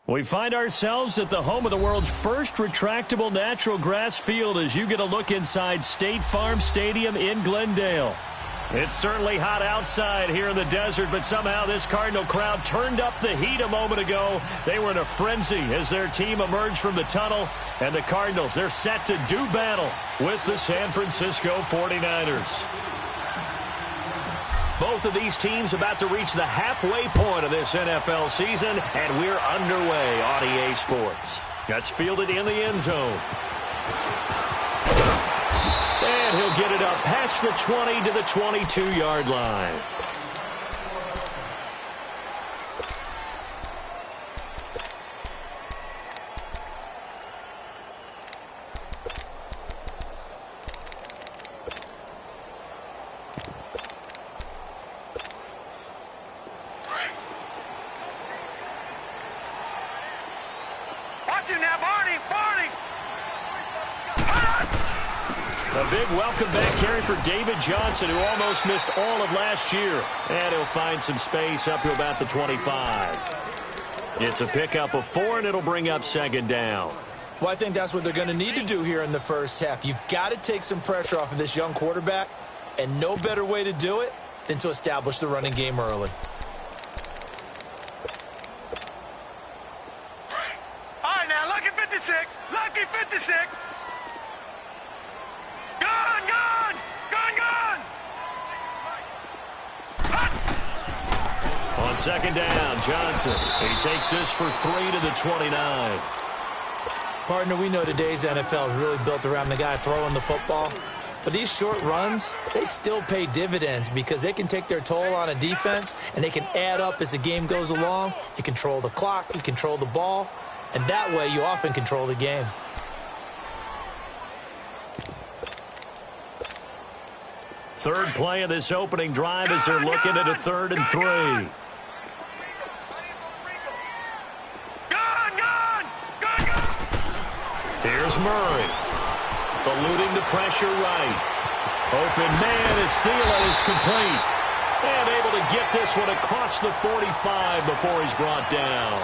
We find ourselves at the home of the world's first retractable natural grass field as you get a look inside State Farm Stadium in Glendale. It's certainly hot outside here in the desert, but somehow this Cardinal crowd turned up the heat a moment ago. They were in a frenzy as their team emerged from the tunnel, and the Cardinals, they're set to do battle with the San Francisco 49ers. Both of these teams about to reach the halfway point of this NFL season, and we're underway on EA Sports. That's fielded in the end zone. And he'll get it up past the 20 to the 22-yard line. A big welcome back carry for David Johnson, who almost missed all of last year. And he'll find some space up to about the 25. It's a pickup of 4, and it'll bring up second down. Well, I think that's what they're going to need to do here in the first half. You've got to take some pressure off of this young quarterback, and no better way to do it than to establish the running game early. All right, now, lucky 56. Lucky 56. On second down, Johnson. He takes this for 3 to the 29. Partner, we know today's NFL is really built around the guy throwing the football. But these short runs, they still pay dividends because they can take their toll on a defense, and they can add up as the game goes along. You control the clock, you control the ball, and that way you often control the game. Third play of this opening drive as they're looking at a 3rd and 3. Here's Murray. Eluding the pressure right. Open man as Thielen is complete. And able to get this one across the 45 before he's brought down.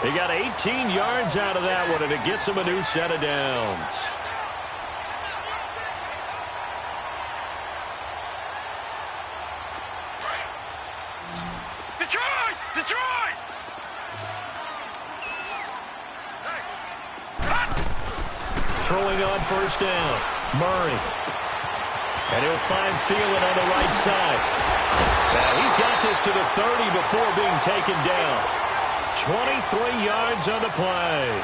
He got 18 yards out of that one, and it gets him a new set of downs. Detroit! Throwing on first down, Murray. And he'll find Thielen on the right side. Now he's got this to the 30 before being taken down. 23 yards on the play.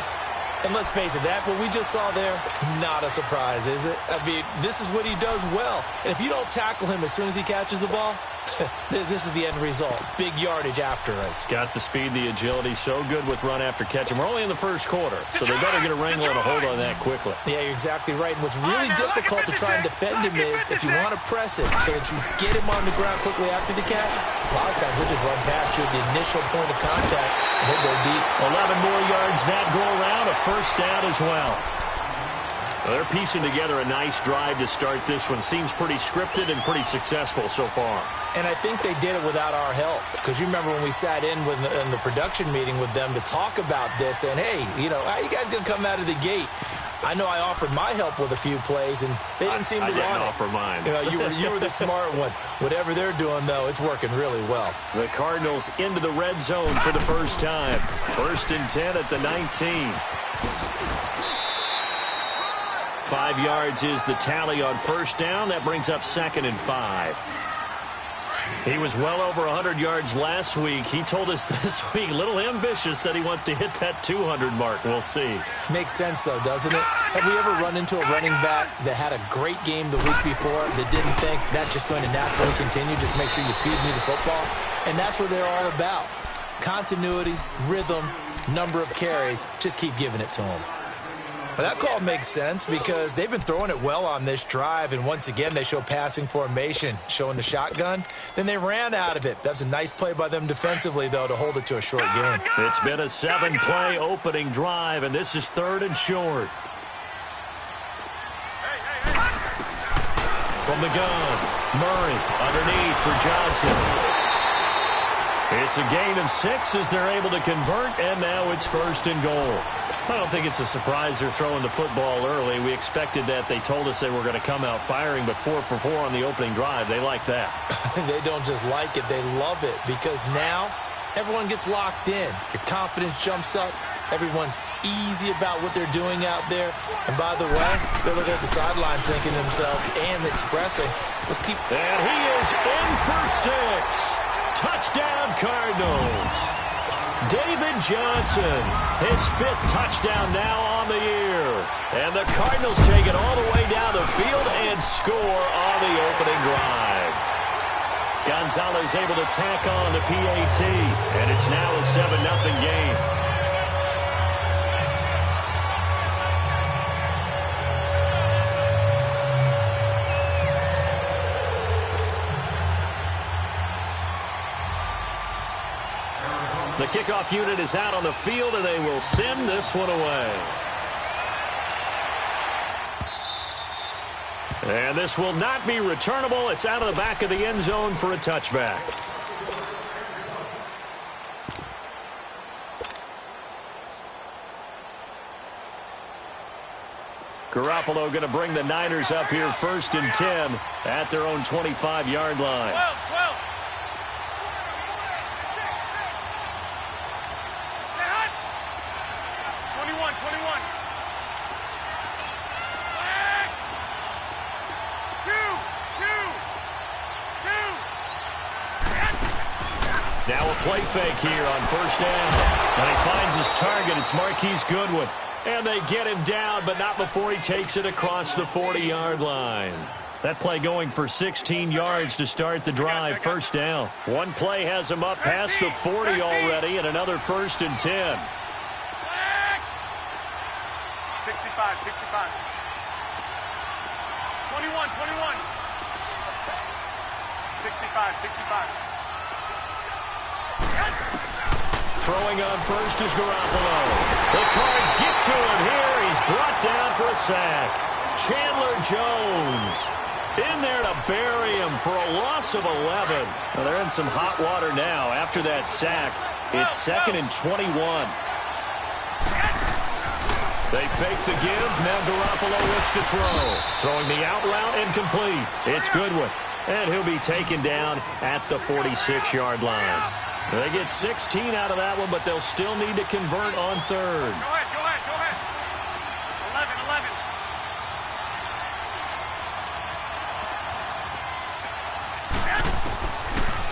And let's face it, that what we just saw there, not a surprise, is it? I mean, this is what he does well. And if you don't tackle him as soon as he catches the ball, this is the end result. Big yardage after it. Got the speed, the agility, so good with run after catch. And we're only in the first quarter, so they better get a wrangle and a hold on that quickly. Yeah, you're exactly right. And what's really difficult to try and defend him is if you want to press it so that you get him on the ground quickly after the catch, a lot of times he'll just run past you at the initial point of contact, and he'll go deep. 11 more yards that go around, a first down as well. They're piecing together a nice drive to start this one. Seems pretty scripted and pretty successful so far. And I think they did it without our help. Because you remember when we sat in the production meeting with them to talk about this, and hey, you know, how are you guys going to come out of the gate? I know I offered my help with a few plays, and they didn't seem to want it. I didn't offer mine. You know, you were the smart one. Whatever they're doing, though, it's working really well. The Cardinals into the red zone for the first time. 1st and 10 at the 19. 5 yards is the tally on first down. That brings up 2nd and 5. He was well over 100 yards last week. He told us this week, a little ambitious, said he wants to hit that 200 mark. We'll see. Makes sense, though, doesn't it? Have we ever run into a running back that had a great game the week before that didn't think that's just going to naturally continue? Just make sure you feed me the football. And that's what they're all about. Continuity, rhythm, number of carries. Just keep giving it to them. Well, that call makes sense because they've been throwing it well on this drive, and once again they show passing formation, showing the shotgun. Then they ran out of it. That's a nice play by them defensively, though, to hold it to a short game. It's been a 7-play opening drive, and this is 3rd and short. From the gun, Murray underneath for Johnson. It's a gain of 6 as they're able to convert, and now it's 1st and goal. I don't think it's a surprise they're throwing the football early. We expected that. They told us they were going to come out firing, but 4 for 4 on the opening drive. They like that. They don't just like it, they love it, because now everyone gets locked in. Your confidence jumps up. Everyone's easy about what they're doing out there. And by the way, they're looking at the sideline thinking to themselves and expressing, let's keep... And he is in for 6. Touchdown, Cardinals. David Johnson, his 5th touchdown now on the year. And the Cardinals take it all the way down the field and score on the opening drive. Gonzalez able to tack on the PAT, and it's now a 7-0 game. The kickoff unit is out on the field, and they will send this one away. And this will not be returnable. It's out of the back of the end zone for a touchback. Garoppolo going to bring the Niners up here 1st and 10 at their own 25-yard line. 12. 21. Now a play fake here on 1st down. And he finds his target. It's Marquise Goodwin. And they get him down, but not before he takes it across the 40-yard line. That play going for 16 yards to start the drive. 1st down. One play has him up past the 40 already, and another 1st and 10. 65. 21. 65. Throwing on 1st is Garoppolo. The Cards get to him here. He's brought down for a sack. Chandler Jones in there to bury him for a loss of 11. Well, they're in some hot water now after that sack. It's 2nd and 21. They fake the give. Now Garoppolo looks to throw. Throwing the out route incomplete. It's Goodwin. And he'll be taken down at the 46-yard line. They get 16 out of that one, but they'll still need to convert on 3rd. Go ahead. 11.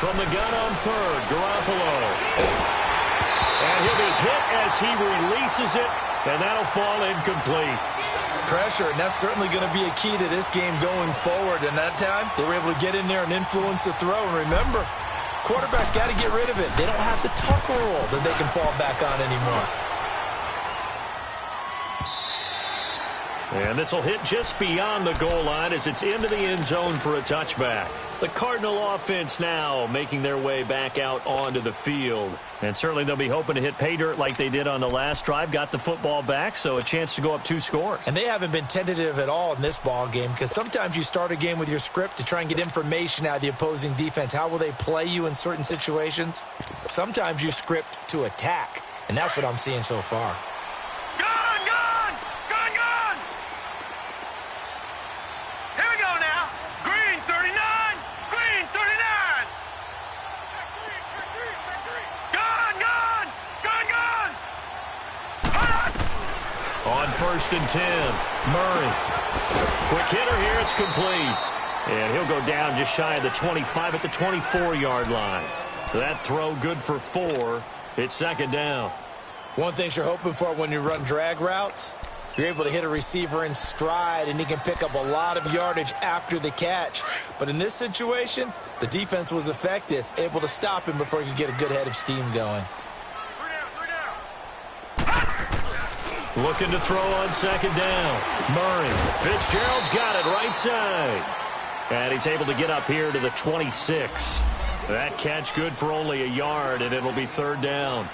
From the gun on 3rd, Garoppolo. And he'll be hit as he releases it, and that'll fall incomplete. Pressure, and that's certainly going to be a key to this game going forward. And that time, they were able to get in there and influence the throw. And remember, quarterbacks got to get rid of it. They don't have the tuck rule that they can fall back on anymore. And this will hit just beyond the goal line as it's into the end zone for a touchback. The Cardinal offense now making their way back out onto the field. And certainly they'll be hoping to hit pay dirt like they did on the last drive. Got the football back, so a chance to go up 2 scores. And they haven't been tentative at all in this ball game, because sometimes you start a game with your script to try and get information out of the opposing defense. How will they play you in certain situations? Sometimes you script to attack, and that's what I'm seeing so far. Here we go now. Green 39. On 1st and 10, Murray. Quick hitter here, it's complete. And he'll go down just shy of the 25 at the 24-yard line. That throw good for 4. It's 2nd down. One thing you're hoping for when you run drag routes, you're able to hit a receiver in stride, and he can pick up a lot of yardage after the catch. But in this situation, the defense was effective, able to stop him before he could get a good head of steam going. Looking to throw on 2nd down. Murray. Fitzgerald's got it right side. And he's able to get up here to the 26. That catch good for only a yard, and it'll be 3rd down.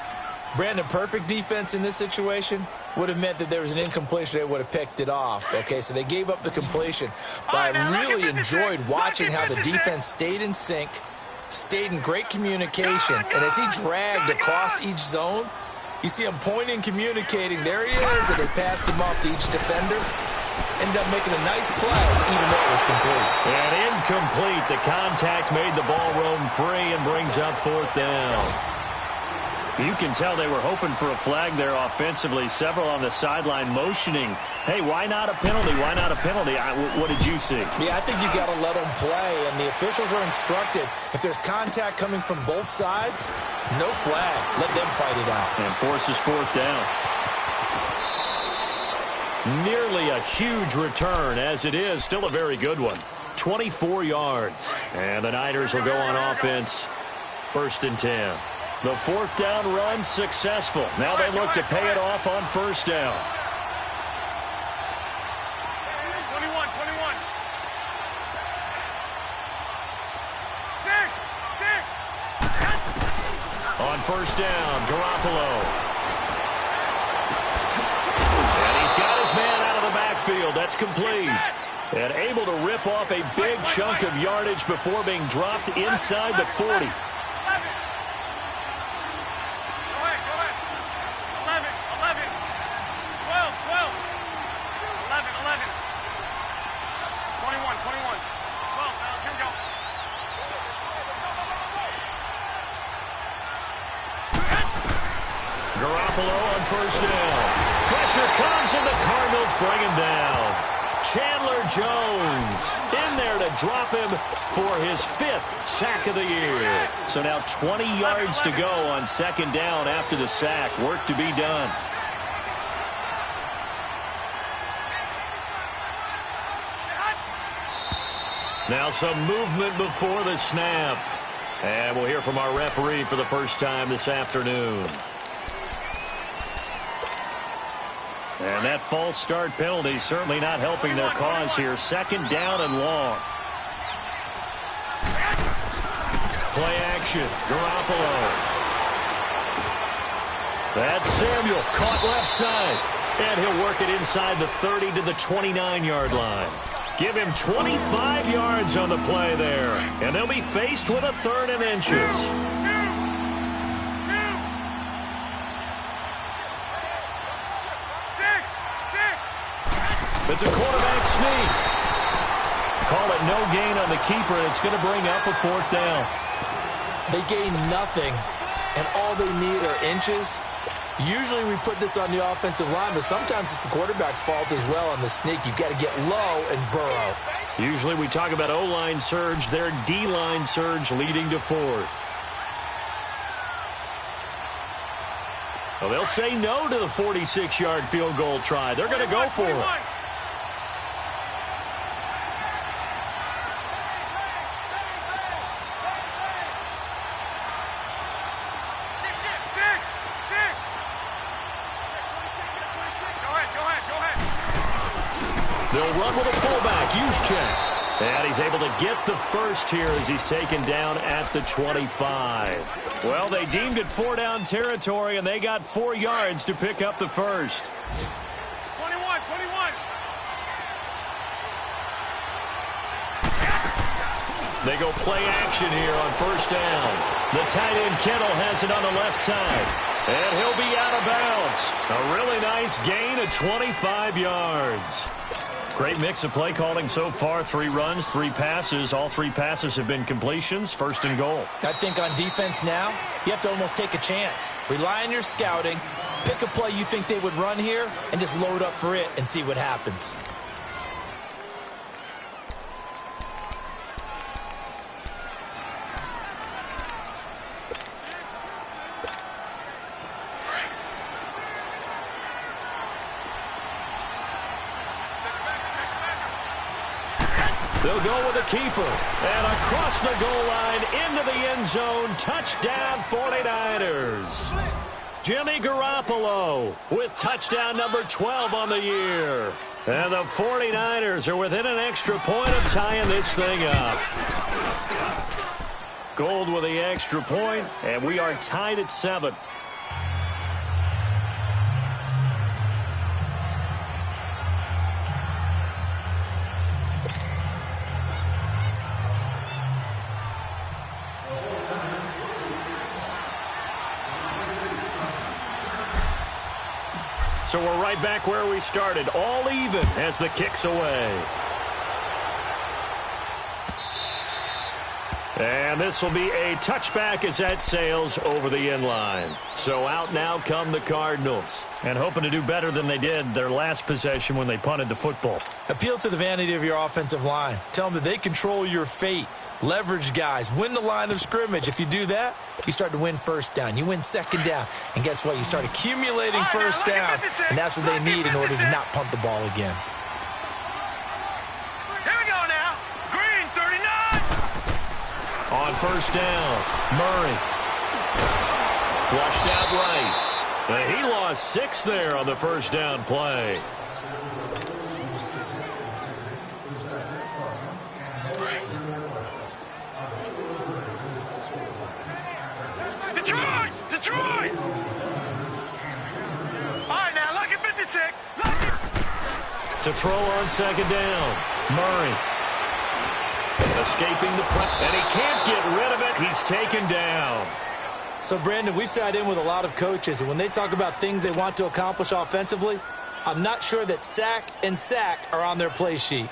Brandon, perfect defense in this situation would have meant that there was an incompletion. They would have picked it off. Okay, so they gave up the completion. But I really enjoyed watching how the defense stayed in sync, stayed in great communication. And as he dragged across each zone, you see him pointing, communicating. There he is, and they passed him off to each defender. Ended up making a nice play, even though it was complete. And incomplete. The contact made the ball roam free and brings up 4th down. You can tell they were hoping for a flag there offensively. Several on the sideline motioning. Hey, why not a penalty? Why not a penalty? What did you see? Yeah, I think you got to let them play, and the officials are instructed. If there's contact coming from both sides, no flag. Let them fight it out. And forces 4th down. Nearly a huge return, as it is. Still a very good one. 24 yards. And the Niners will go on offense. 1st and 10. The 4th down run successful. Now they look to pay it off on 1st down. 21. 6. On 1st down, Garoppolo. And he's got his man out of the backfield. That's complete. And able to rip off a big chunk of yardage before being dropped inside the 40. 1st down. Pressure comes, and the Cardinals bring him down. Chandler Jones in there to drop him for his 5th sack of the year. So now 20 yards to go on 2nd down after the sack. Work to be done. Now some movement before the snap. And we'll hear from our referee for the first time this afternoon. And that false start penalty certainly not helping their cause here. 2nd down and long. Play action. Garoppolo. That's Samuel. Caught left side. And he'll work it inside the 30 to the 29-yard line. Give him 25 yards on the play there. And they'll be faced with a 3rd and inches. It's a quarterback sneak. Call it no gain on the keeper, and it's going to bring up a 4th down. They gain nothing, and all they need are inches. Usually we put this on the offensive line, but sometimes it's the quarterback's fault as well on the sneak. You've got to get low and burrow. Usually we talk about O-line surge, their D-line surge leading to 4th. Well, they'll say no to the 46-yard field goal try. They're going to go for it. They'll run with a fullback, Juszczyk. And he's able to get the first here as he's taken down at the 25. Well, they deemed it 4-down territory, and they got 4 yards to pick up the first. 21. They go play action here on 1st down. The tight end Kittle has it on the left side. And he'll be out of bounds. A really nice gain of 25 yards. Great mix of play calling so far. 3 runs, 3 passes. All 3 passes have been completions. 1st and goal. I think on defense now, you have to almost take a chance. Rely on your scouting. Pick a play you think they would run here and just load up for it and see what happens. They'll go with a keeper. And across the goal line into the end zone. Touchdown 49ers. Jimmy Garoppolo with touchdown number 12 on the year. And the 49ers are within an extra point of tying this thing up. Gold with the extra point, and we are tied at 7. So we're right back where we started, all even as the kick's away. And this will be a touchback as that sails over the end line. So out now come the Cardinals. And hoping to do better than they did their last possession when they punted the football. Appeal to the vanity of your offensive line. Tell them that they control your fate. Leverage guys. Win the line of scrimmage. If you do that, you start to win first down. You win second down. And guess what? You start accumulating first downs. And that's what they need in order to not punt the ball again. On first down, Murray. Flushed out right. And he lost 6 there on the first down play. Detroit! Detroit! All right, now, look at 56. To throw on second down, Murray. Escaping the press, and he can't get rid of it. He's taken down. So, Brandon, we've sat in with a lot of coaches, and when they talk about things they want to accomplish offensively, I'm not sure that sack and sack are on their play sheet.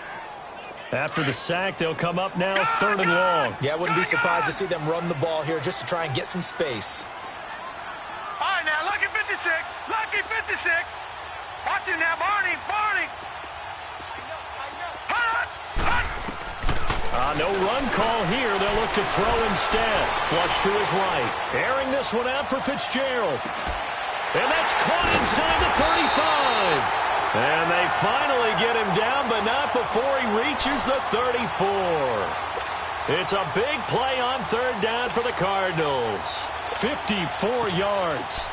After the sack, they'll come up now 3rd and long. Yeah, I wouldn't be surprised to see them run the ball here just to try and get some space. All right, now, lucky 56. Lucky 56. Watch him now, Barney. Barney. No run call here. They'll look to throw instead. Flush to his right. Airing this one out for Fitzgerald. And that's caught inside the 35. And they finally get him down, but not before he reaches the 34. It's a big play on 3rd down for the Cardinals. 54 yards.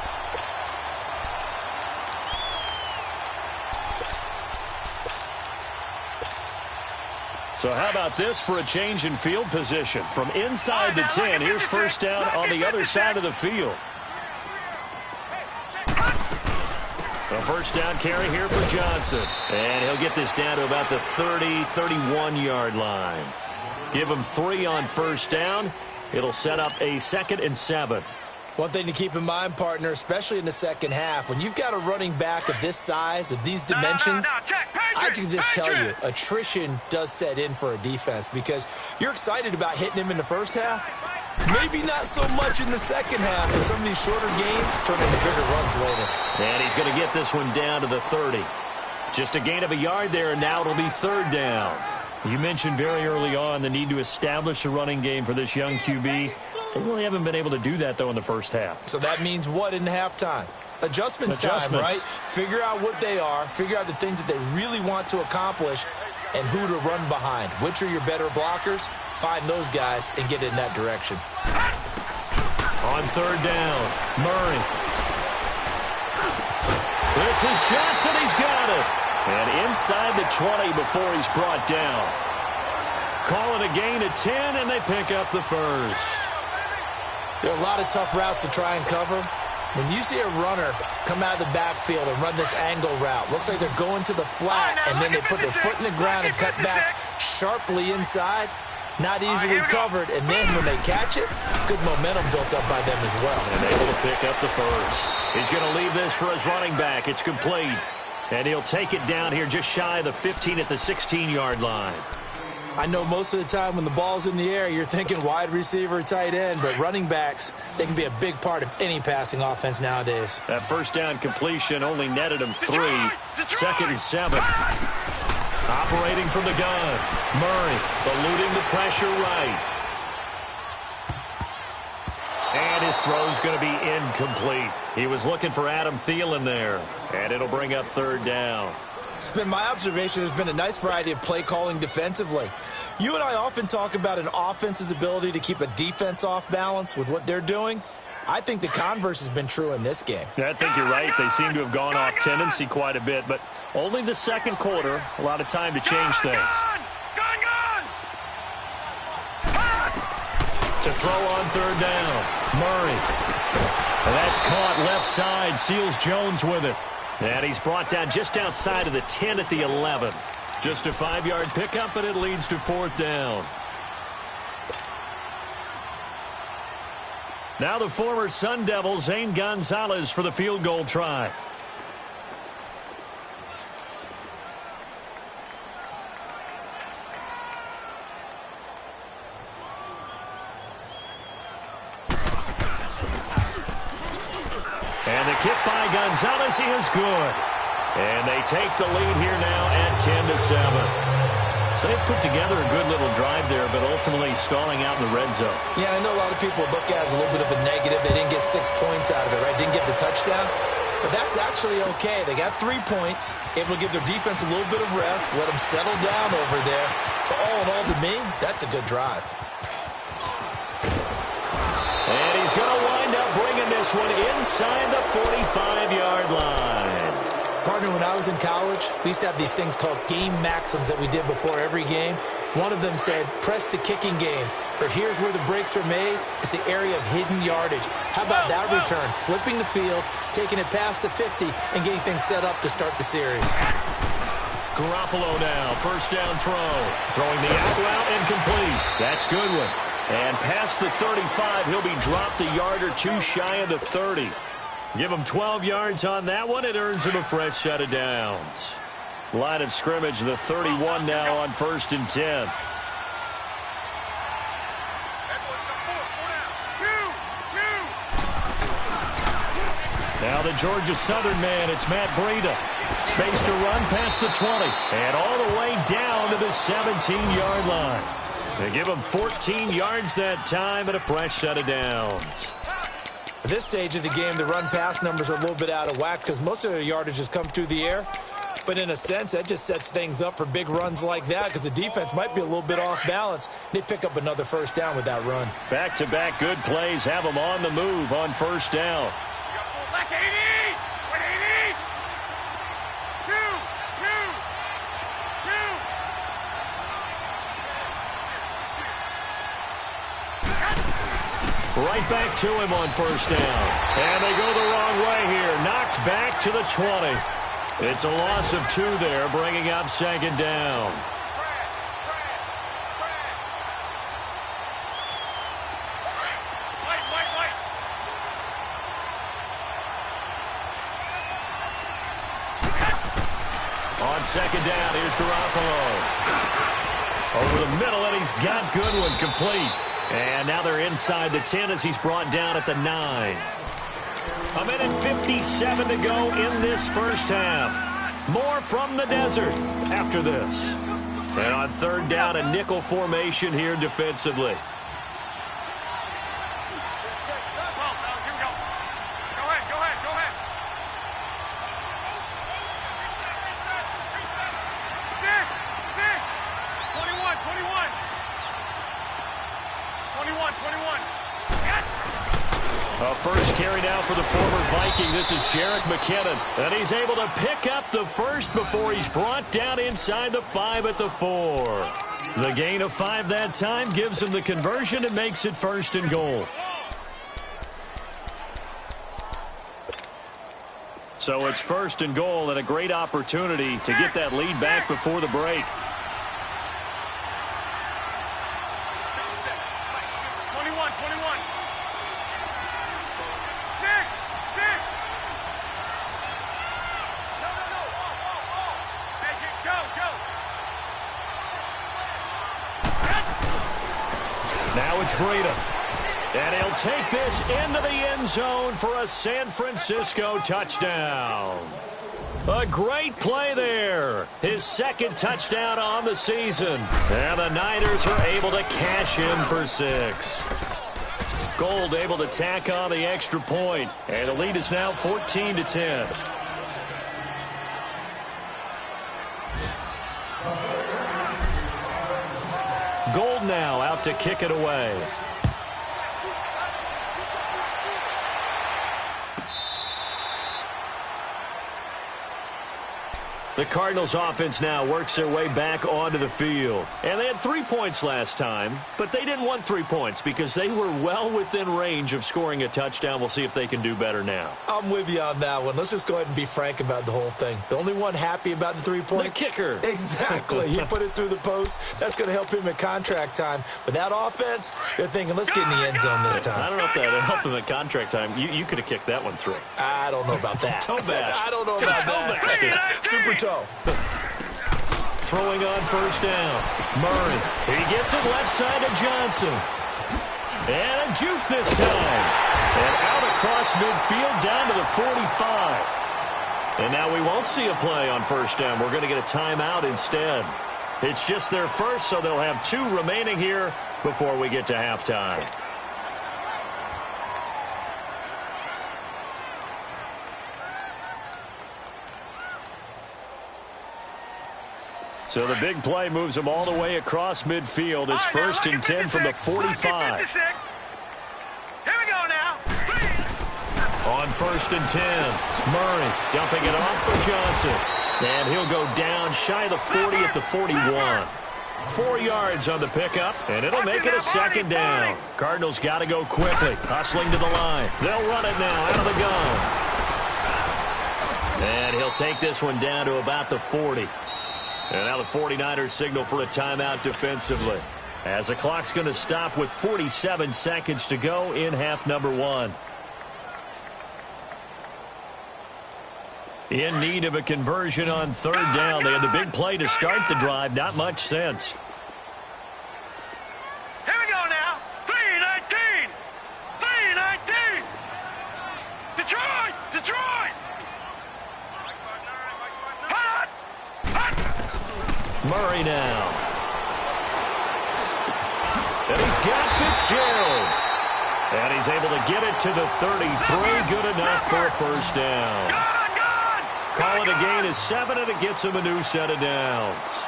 So how about this for a change in field position? From inside the 10, here's first down on the other side of the field. A first down carry here for Johnson. And he'll get this down to about the 30, 31-yard line. Give him 3 on first down. It'll set up a 2nd and 7. One thing to keep in mind, partner, especially in the second half, when you've got a running back of this size, of these dimensions, I can just tell you, attrition does set in for a defense because you're excited about hitting him in the first half. Maybe not so much in the second half, but some of these shorter gains turn into bigger runs later. And he's going to get this one down to the 30. Just a gain of a yard there, and now it'll be 3rd down. You mentioned very early on the need to establish a running game for this young QB. They really haven't been able to do that, though, in the first half. So that means what in halftime? Adjustments time, right? Figure out what they are, figure out the things that they really want to accomplish, and who to run behind. Which are your better blockers? Find those guys and get in that direction. On 3rd down, Murray. This is Johnson. He's got it. And inside the 20 before he's brought down. Call it a gain of 10, and they pick up the first. There are a lot of tough routes to try and cover. When you see a runner come out of the backfield and run this angle route, looks like they're going to the flat, and then they put their foot in the ground and cut back sharply inside. Not easily covered, and then when they catch it, good momentum built up by them as well. And able to pick up the first. He's going to leave this for his running back. It's complete. And he'll take it down here just shy of the 15 at the 16-yard line. I know most of the time when the ball's in the air, you're thinking wide receiver, tight end, but running backs, they can be a big part of any passing offense nowadays. That first down completion only netted him 3. 2nd and 7. Operating from the gun. Murray eluding the pressure right. And his throw's going to be incomplete. He was looking for Adam Thielen there. And it'll bring up 3rd down. It's been my observation there's been a nice variety of play calling defensively. You and I often talk about an offense's ability to keep a defense off balance with what they're doing. I think the converse has been true in this game. I think you're right. They seem to have gone off tendency quite a bit, but only the second quarter, a lot of time to change things. To throw on 3rd down, Murray. And that's caught left side, Seals Jones with it. And he's brought down just outside of the 10 at the 11. Just a 5-yard pickup, and it leads to 4th down. Now the former Sun Devil, Zane Gonzalez, for the field goal try. And the kick by Gonzalez is good. And they take the lead here now at 10-7. So they put together a good little drive there, but ultimately stalling out in the red zone. Yeah, I know a lot of people look at it as a little bit of a negative. They didn't get 6 points out of it, right? Didn't get the touchdown. But that's actually okay. They got 3 points, able to give their defense a little bit of rest, let them settle down over there. So all in all, to me, that's a good drive. And he's going to wind up bringing this one inside the 45-yard line. Partner, when I was in college, we used to have these things called game maxims that we did before every game. One of them said, press the kicking game. For here's where the breaks are made, is the area of hidden yardage. How about that return? Flipping the field, taking it past the 50, and getting things set up to start the series. Garoppolo now, first down throw. Throwing the out route and complete. That's Goodwin. And past the 35, he'll be dropped a yard or two shy of the 30. Give him 12 yards on that one. It earns him a fresh set of downs. Line of scrimmage, the 31 now on 1st and 10. Now the Georgia Southern man, it's Matt Breida. Space to run past the 20. And all the way down to the 17-yard line. They give him 14 yards that time and a fresh set of downs. At this stage of the game, the run-pass numbers are a little bit out of whack because most of their yardage has come through the air. But in a sense, that just sets things up for big runs like that because the defense might be a little bit off balance. They pick up another first down with that run. Back-to-back good plays have them on the move on first down. Back 80! 180! 2! Right back to him on first down. And they go the wrong way here. Knocked back to the 20. It's a loss of 2 there, bringing up second down. On second down, here's Garoppolo. Over the middle, and he's got Goodwin complete. And now they're inside the 10 as he's brought down at the 9. A minute 57 to go in this first half. More from the desert after this. And on third down, a nickel formation here defensively. First carry now for the former Viking. This is Jerick McKinnon. And he's able to pick up the first before he's brought down inside the 5 at the 4. The gain of 5 that time gives him the conversion and makes it 1st and goal. So it's 1st and goal and a great opportunity to get that lead back before the break. 21. Now it's Breida. And he'll take this into the end zone for a San Francisco touchdown. A great play there. His second touchdown on the season. And the Niners are able to cash in for 6. Gold able to tack on the extra point. And the lead is now 14-10. Gold now out to kick it away. The Cardinals offense now works their way back onto the field. And they had 3 points last time, but they didn't want 3 points because they were well within range of scoring a touchdown. We'll see if they can do better now. I'm with you on that one. Let's just go ahead and be frank about the whole thing. The only one happy about the 3-point? The kicker. Exactly. He put it through the post. That's going to help him at contract time. But that offense, they're thinking, let's get in the end zone this time. I don't know if that helped him at contract time. You could have kicked that one through. I don't know about that. Toe bash. I don't know about that. Super toe. Throwing on first down. Murray. He gets it left side to Johnson. And a juke this time. And out across midfield down to the 45. And now we won't see a play on first down. We're going to get a timeout instead. It's just their first, so they'll have 2 remaining here before we get to halftime. So the big play moves them all the way across midfield. It's first and 10 from the 45. Here we go now. On first and 10, Murray dumping it off for Johnson. And he'll go down shy of the 40 at the 41. 4 yards on the pickup, and it'll make it a second down. Cardinals got to go quickly, hustling to the line. They'll run it now out of the gun. And he'll take this one down to about the 40. And now the 49ers signal for a timeout defensively, as the clock's going to stop with 47 seconds to go in half number 1. In need of a conversion on third down. They had the big play to start the drive. Not much sense. Here we go now. 3-19. 3-19. Detroit. Detroit. Hot. Hot. Murray now. And he's got Fitzgerald. And he's able to get it to the 33. Good enough for a first down. Call it a gain of 7, and it gets him a new set of downs.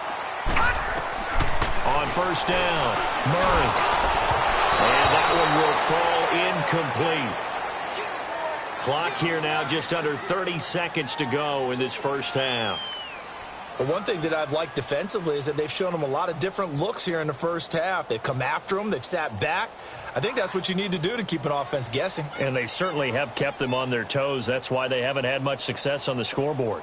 On first down, Murray. And that one will fall incomplete. Clock here now just under 30 seconds to go in this first half. Well, one thing that I've liked defensively is that they've shown them a lot of different looks here in the first half. They've come after them. They've sat back. I think that's what you need to do to keep an offense guessing. And they certainly have kept them on their toes. That's why they haven't had much success on the scoreboard.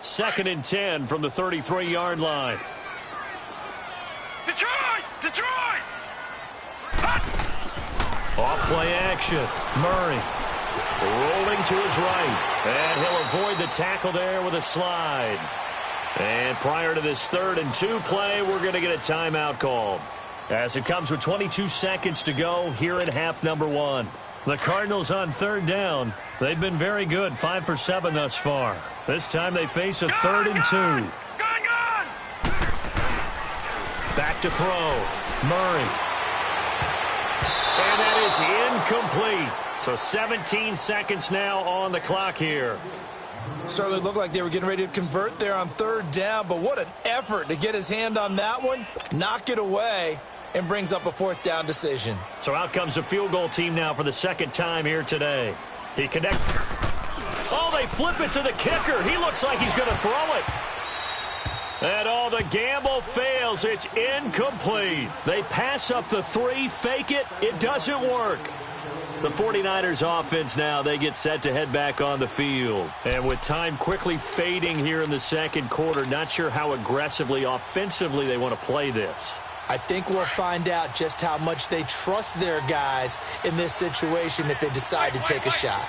Second and 10 from the 33-yard line. Detroit! Detroit! Off play action. Murray rolling to his right. And he'll avoid the tackle there with a slide. And prior to this 3rd and 2 play, we're going to get a timeout called, as it comes with 22 seconds to go here in half number 1. The Cardinals on third down. They've been very good, 5 for 7 thus far. This time they face a 3rd and 2. Gone! Back to throw. Murray. And that is incomplete. So 17 seconds now on the clock here. Certainly looked like they were getting ready to convert there on third down, but what an effort to get his hand on that one, knock it away, and brings up a 4th down decision. So out comes the field goal team now for the 2nd time here today. He connects. Oh, they flip it to the kicker. He looks like he's going to throw it. And all the gamble fails. It's incomplete. They pass up the 3, fake it. It doesn't work. The 49ers offense now, they get set to head back on the field. And with time quickly fading here in the 2nd quarter, not sure how aggressively, offensively they want to play this. I think we'll find out just how much they trust their guys in this situation if they decide to take a shot.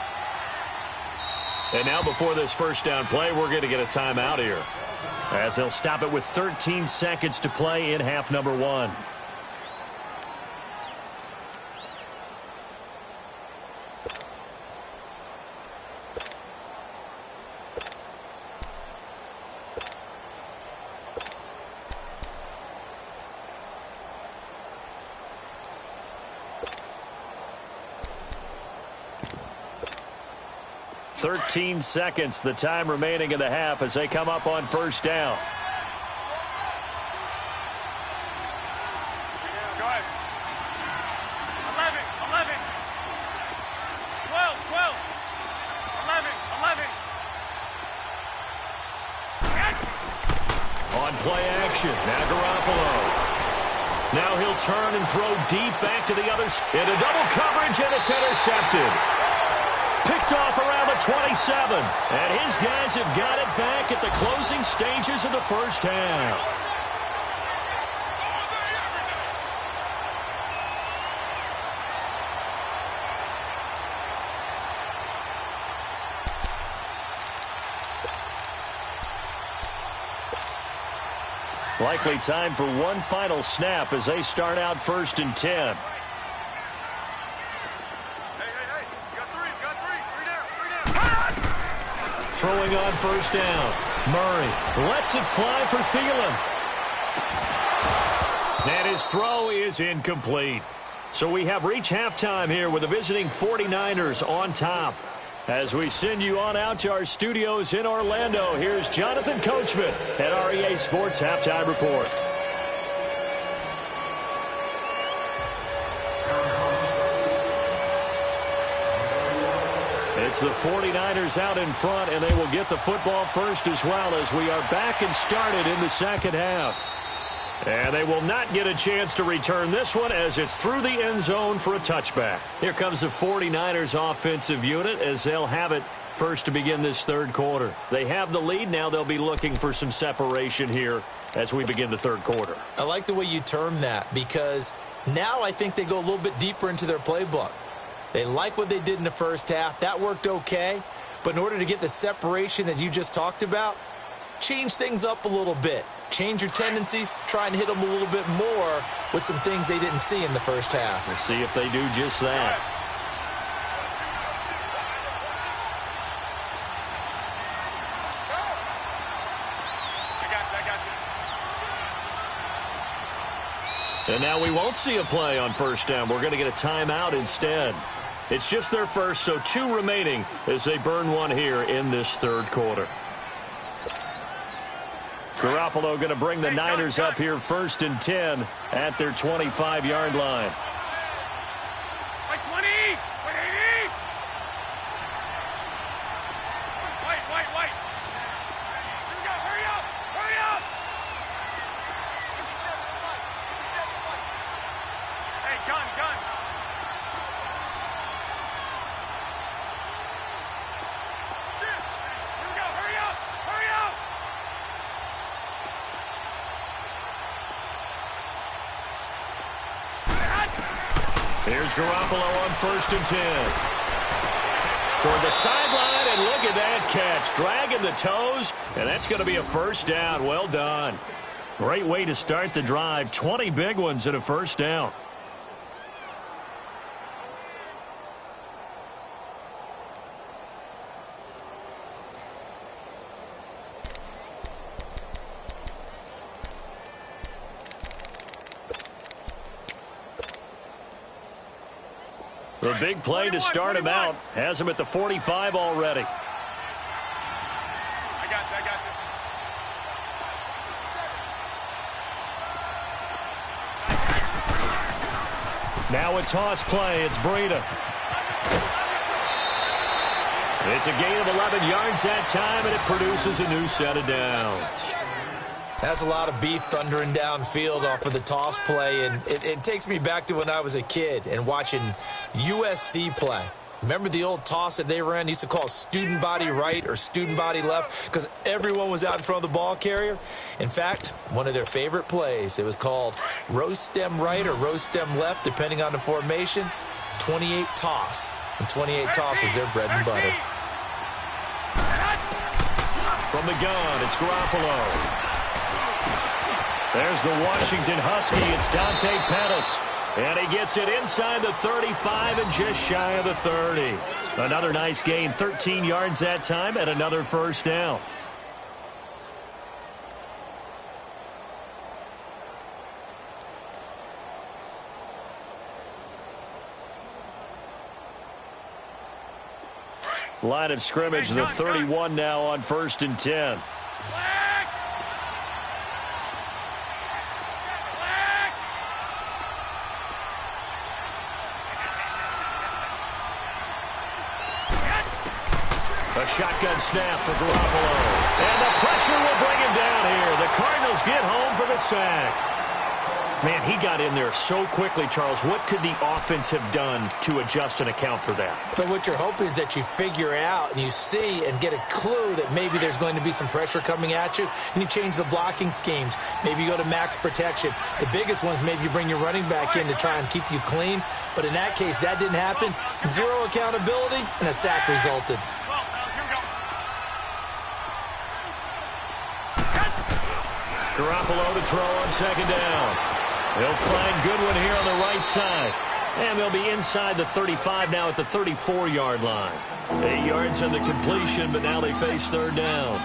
And now before this first down play, we're going to get a timeout here, as they'll stop it with 13 seconds to play in half number 1. Thirteen seconds, the time remaining in the half as they come up on first down. Go ahead. 11, 11. 12, 12. 11, 11. On play action, now Garoppolo. Now he'll turn and throw deep back to the other side. Into double coverage, and it's intercepted. Picked off around the 27. And his guys have got it back at the closing stages of the first half. Likely time for one final snap as they start out 1st and 10. Throwing on 1st down. Murray lets it fly for Thielen. And his throw is incomplete. So we have reached halftime here with the visiting 49ers on top. As we send you on out to our studios in Orlando, here's Jonathan Coachman at REA Sports Halftime Report. It's the 49ers out in front, and they will get the football first as well as we are back and started in the second half. And they will not get a chance to return this one as it's through the end zone for a touchback. Here comes the 49ers offensive unit as they'll have it first to begin this third quarter. They have the lead. Now they'll be looking for some separation here as we begin the third quarter. I like the way you term that because now I think they go a little bit deeper into their playbook. They like what they did in the first half. That worked okay. But in order to get the separation that you just talked about, change things up a little bit. Change your tendencies, try and hit them a little bit more with some things they didn't see in the first half. We'll see if they do just that. And now we won't see a play on 1st down. We're going to get a timeout instead. It's just their first, so 2 remaining as they burn one here in this third quarter. Garoppolo going to bring the Niners up here 1st and 10 at their 25-yard line. Wait, 20! Wait, 80! Wait. Here we go, hurry up! Hurry up! Hey, gun! Shit! Here we go, hurry up! Here's Garoppolo on 1st and 10. Toward the sideline, and look at that catch. Dragging the toes, and that's going to be a 1st down. Well done. Great way to start the drive. 20 big ones and a 1st down. The big play to start him out has him at the 45 already. I got you. Now a toss play. It's Breida. It's a gain of 11 yards that time, and it produces a new set of downs. That's a lot of beef thundering downfield off of the toss play, and it takes me back to when I was a kid and watching USC play. Remember the old toss that they ran? They used to call student body right or student body left because everyone was out in front of the ball carrier. In fact, one of their favorite plays, it was called roast stem right or roast stem left, depending on the formation, 28 toss. And 28 toss was their bread and butter. From the gun, it's Garoppolo. There's the Washington Husky. It's Dante Pettis. And he gets it inside the 35 and just shy of the 30. Another nice gain, 13 yards that time, and another 1st down. Line of scrimmage, the 31 now on 1st and 10. A shotgun snap for Garoppolo. And the pressure will bring him down here. The Cardinals get home for the sack. Man, he got in there so quickly, Charles. What could the offense have done to adjust and account for that? But what you're hoping is that you figure out and you see and get a clue that maybe there's going to be some pressure coming at you, and you change the blocking schemes. Maybe you go to max protection. The biggest ones, maybe you bring your running back in to try and keep you clean. But in that case, that didn't happen. Zero accountability, and a sack resulted. Garoppolo to throw on second down. He'll find Goodwin here on the right side. And they'll be inside the 35 now at the 34-yard line. 8 yards on the completion, but now they face third down.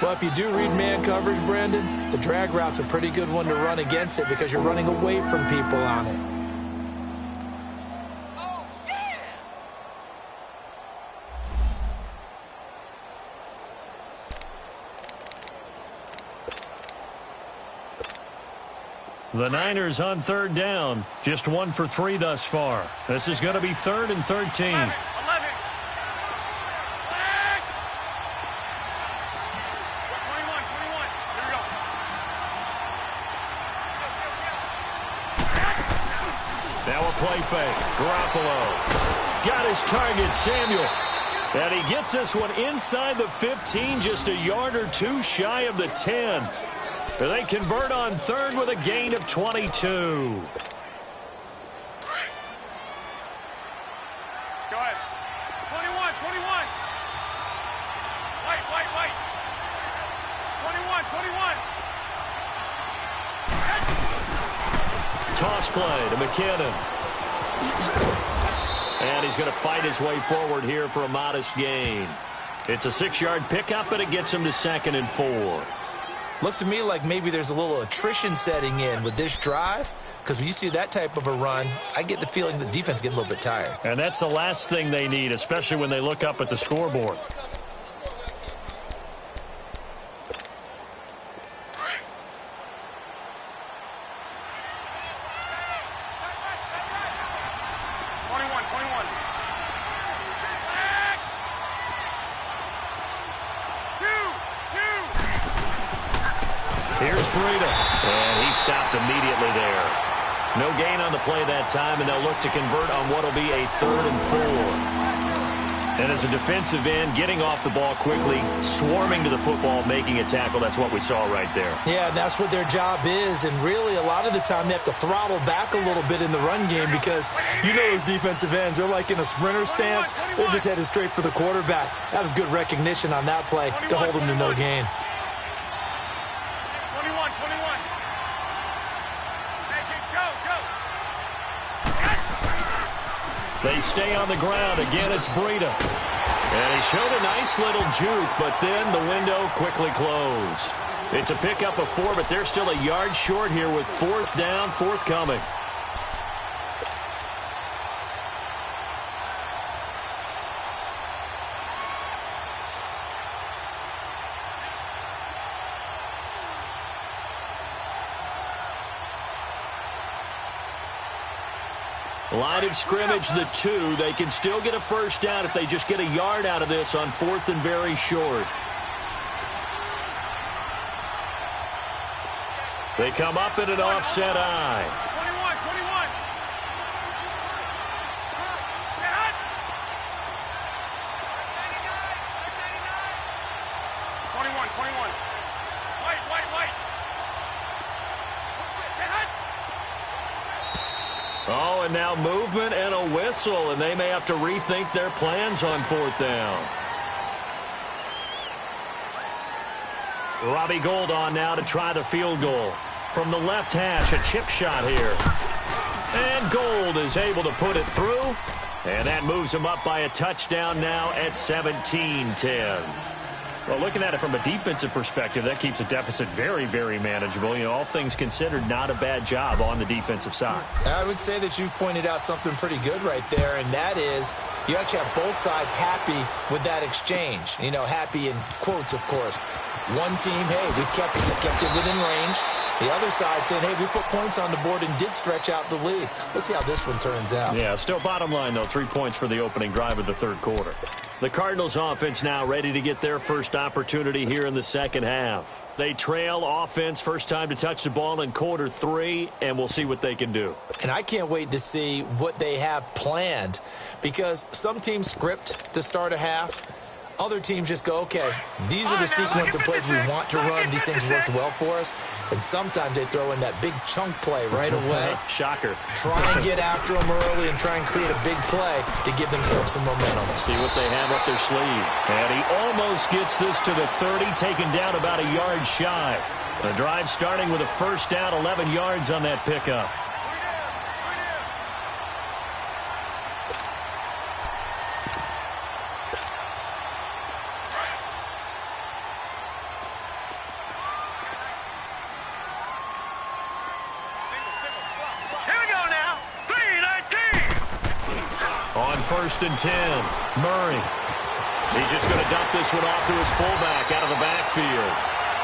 Well, if you do read man coverage, Brandon, the drag route's a pretty good one to run against it because you're running away from people on it. The Niners on third down. Just 1 for 3 thus far. This is going to be 3rd and 13. 11. Now a play fake. Garoppolo got his target, Samuel. And he gets this one inside the 15, just a yard or two shy of the 10. They convert on third with a gain of 22. Go ahead. 21. Wait. 21. Toss play to McKinnon. And he's going to fight his way forward here for a modest gain. It's a 6-yard pickup, but it gets him to 2nd and 4. Looks to me like maybe there's a little attrition setting in with this drive, because when you see that type of a run, I get the feeling the defense getting a little bit tired. And that's the last thing they need, especially when they look up at the scoreboard. Here's Breida, and he stopped immediately there. No gain on the play that time, and they'll look to convert on what will be a 3rd and 4. And as a defensive end, getting off the ball quickly, swarming to the football, making a tackle, that's what we saw right there. Yeah, and that's what their job is, and really a lot of the time they have to throttle back a little bit in the run game because you know those defensive ends, they're like in a sprinter stance, they're just headed straight for the quarterback. That was good recognition on that play to hold them to no gain. They stay on the ground. Again, it's Breida. And he showed a nice little juke, but then the window quickly closed. It's a pickup of 4, but they're still a yard short here with 4th down, forthcoming. Line of scrimmage, the 2. They can still get a first down if they just get a yard out of this on 4th and very short. They come up in an offset eye. 21. White. Oh, and now movement and a whistle, and they may have to rethink their plans on 4th down. Robbie Gould on now to try the field goal. From the left hash, a chip shot here. And Gould is able to put it through, and that moves him up by a touchdown now at 17-10. Well, looking at it from a defensive perspective, that keeps the deficit very, very manageable. You know, all things considered, not a bad job on the defensive side. I would say that you've pointed out something pretty good right there, and that is you actually have both sides happy with that exchange. You know, happy in quotes, of course. One team, hey, we've kept it within range. The other side saying, hey, we put points on the board and did stretch out the lead. Let's see how this one turns out. Yeah, still bottom line, though, 3 points for the opening drive of the 3rd quarter. The Cardinals offense now ready to get their first opportunity here in the second half. They trail offense, first time to touch the ball in quarter 3, and we'll see what they can do. And I can't wait to see what they have planned, because some teams script to start a half. Other teams just go, okay, these are the sequence of plays we want to run. These things worked well for us. And sometimes they throw in that big chunk play right away. Shocker. Try and get after them early and try and create a big play to give themselves some momentum. See what they have up their sleeve. And he almost gets this to the 30, taken down about a yard shy. The drive starting with a first down, 11 yards on that pickup. Here we go now. 3-19. On 1st and 10, Murray. He's just going to dump this one off to his fullback out of the backfield.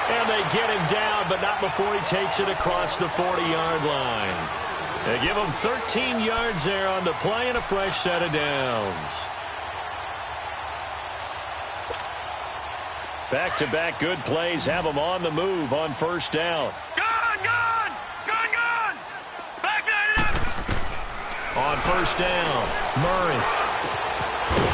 And they get him down, but not before he takes it across the 40-yard line. They give him 13 yards there on the play and a fresh set of downs. Back-to-back good plays have him on the move on 1st down. Gone! Back that up! On 1st down, Murray.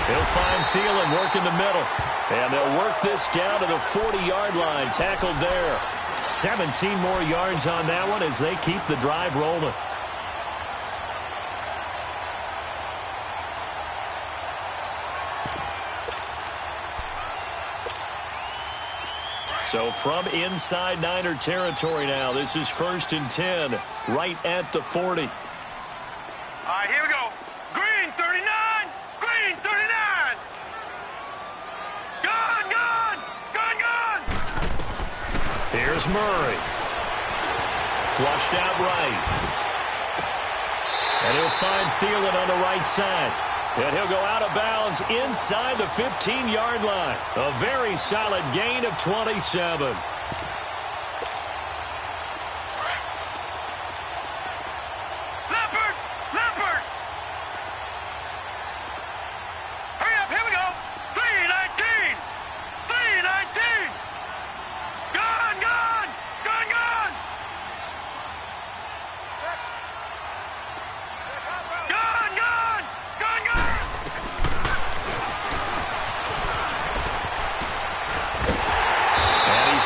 He'll find Thielen working the middle. And they'll work this down to the 40-yard line. Tackled there. 17 more yards on that one as they keep the drive rolling. So from inside Niner territory now, this is 1st and 10, right at the 40. All right, here we go. Green 39. Green 39. Gone. Here's Murray. Flushed out right. And he'll find Thielen on the right side. And he'll go out of bounds inside the 15-yard line. A very solid gain of 27. Leopard. Hurry up, here we go. 3-19. Gone.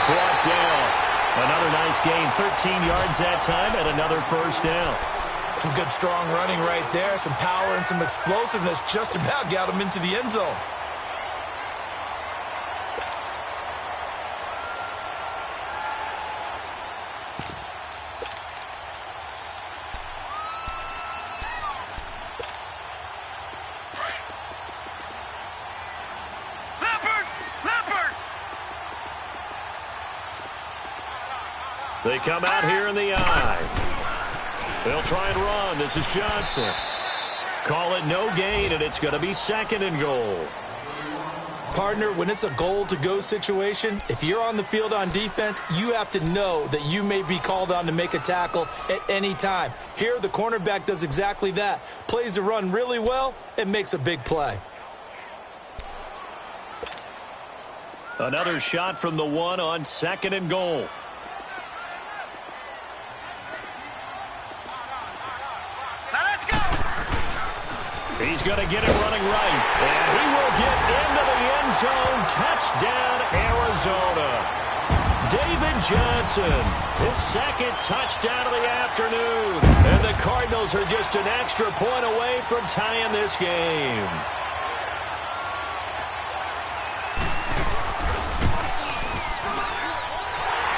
Brought down. Another nice gain, 13 yards that time, and another 1st down. Some good, strong running right there. Some power and some explosiveness just about got him into the end zone. They come out here in the eye. They'll try and run. This is Johnson. Call it no gain, and it's going to be 2nd and goal. Partner, when it's a goal-to-go situation, if you're on the field on defense, you have to know that you may be called on to make a tackle at any time. Here, the cornerback does exactly that. Plays the run really well and makes a big play. Another shot from the 1 on 2nd and goal. He's going to get it running right. And he will get into the end zone. Touchdown, Arizona. David Johnson, his 2nd touchdown of the afternoon. And the Cardinals are just an extra point away from tying this game.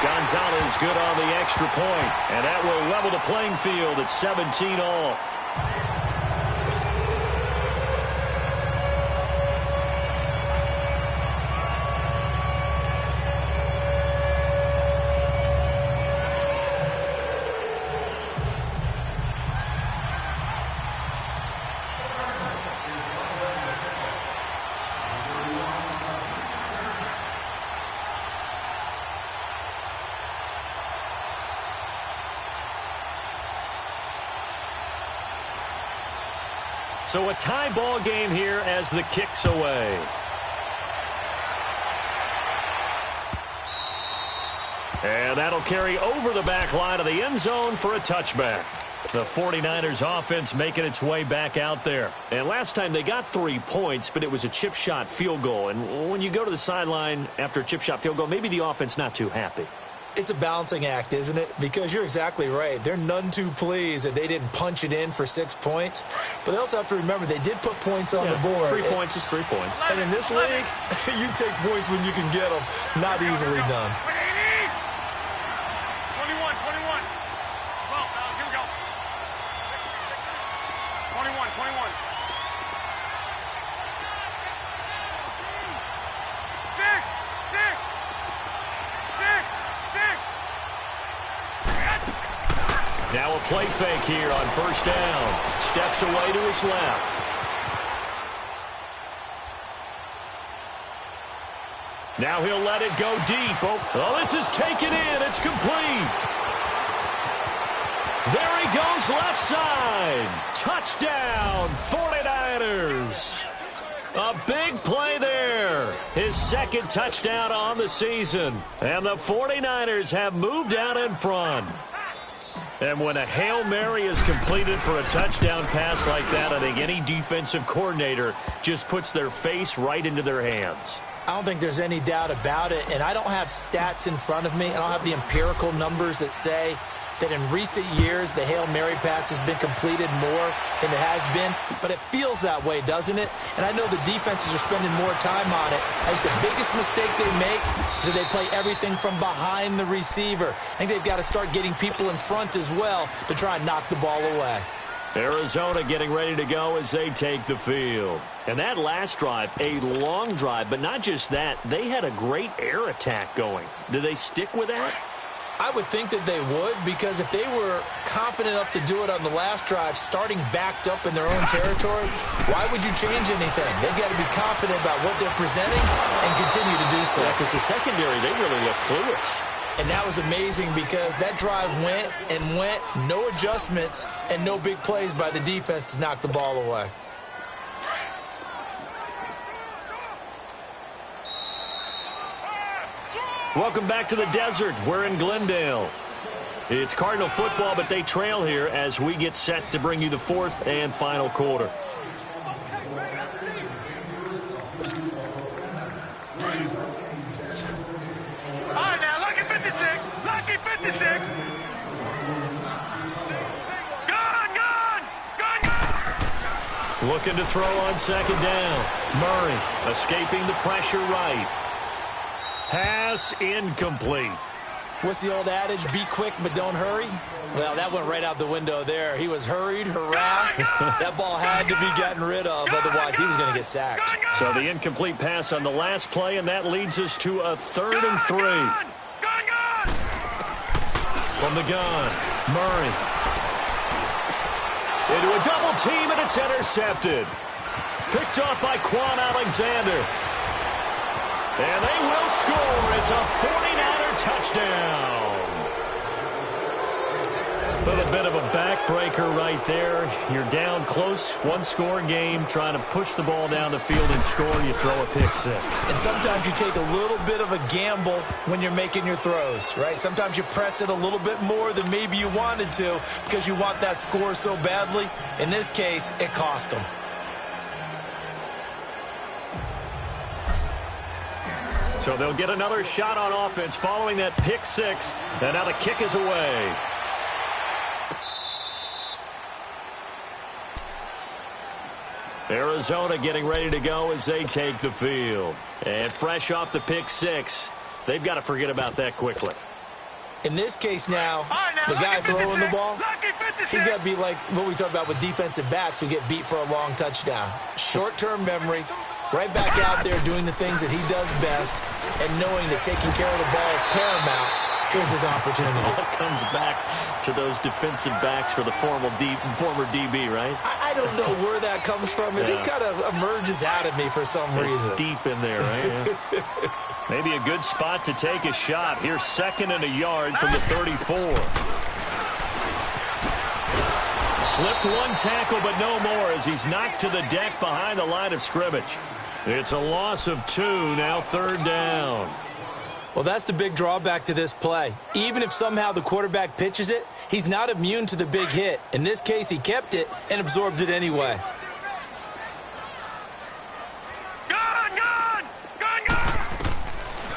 Gonzalez good on the extra point. And that will level the playing field at 17 all. So a tie ball game here as the kick's away. And that'll carry over the back line of the end zone for a touchback. The 49ers offense making its way back out there. And last time they got 3 points, but it was a chip shot field goal. And when you go to the sideline after a chip shot field goal, maybe the offense not too happy. It's a balancing act, isn't it? Because you're exactly right. They're none too pleased that they didn't punch it in for 6 points. But they also have to remember they did put points on the board. 3 points is 3 points. And in this league, you take points when you can get them. Not easily done. 21, 21. 6, 6, 6, 6. Now a play fake here on first down. Steps away to his left. Now he'll let it go deep. Oh, this is taken in. It's complete. There he goes left side. Touchdown, 49ers. A big play there. His second touchdown on the season. And the 49ers have moved out in front. And when a Hail Mary is completed for a touchdown pass like that, I think any defensive coordinator just puts their face right into their hands. I don't think there's any doubt about it, and I don't have stats in front of me. I don't have the empirical numbers that say that in recent years the Hail Mary pass has been completed more than it has been, but it feels that way, doesn't it? And I know the defenses are spending more time on it. I think the biggest mistake they make is that they play everything from behind the receiver. I think they've got to start getting people in front as well to try and knock the ball away. Arizona getting ready to go as they take the field. And that last drive, a long drive, but not just that. They had a great air attack going. Do they stick with that? I would think that they would, because if they were confident enough to do it on the last drive, starting backed up in their own territory, why would you change anything? They've got to be confident about what they're presenting and continue to do so. Yeah, because the secondary, they really look clueless. And that was amazing because that drive went and went, no adjustments, and no big plays by the defense to knock the ball away. Welcome back to the desert. We're in Glendale. It's Cardinal football, but they trail here as we get set to bring you the fourth and final quarter. All right, now, lucky 56. Lucky 56. Gone. Looking to throw on second down. Murray escaping the pressure right. Pass incomplete. What's the old adage? Be quick, but don't hurry? Well, that went right out the window there. He was hurried, harassed. That ball had to be gotten rid of, otherwise he was going to get sacked. So the incomplete pass on the last play, and that leads us to a 3rd and 3. From the gun, Murray. Into a double team, and it's intercepted. Picked off by Quan Alexander. And they will score. It's a 49er touchdown. But a bit of a backbreaker right there. You're down close, one-score game, trying to push the ball down the field and score, and you throw a pick six. And sometimes you take a little bit of a gamble when you're making your throws, right? Sometimes you press it a little bit more than maybe you wanted to because you want that score so badly. In this case, it cost them. So they'll get another shot on offense following that pick six. And now the kick is away. Arizona getting ready to go as they take the field. And fresh off the pick six, they've got to forget about that quickly. In this case now, the guy throwing the ball, he's got to be like what we talk about with defensive backs who get beat for a long touchdown. Short-term memory, right back out there doing the things that he does best, and knowing that taking care of the ball is paramount. Here's his opportunity. All comes back to those defensive backs for the former DB, right? I don't know where that comes from. It just kind of emerges out of me for some reason. It's deep in there, right? Yeah. Maybe a good spot to take a shot. Here's 2nd and a yard from the 34. Slipped one tackle, but no more as he's knocked to the deck behind the line of scrimmage. It's a loss of 2, now 3rd down. Well, that's the big drawback to this play. Even if somehow the quarterback pitches it, he's not immune to the big hit. In this case, he kept it and absorbed it anyway.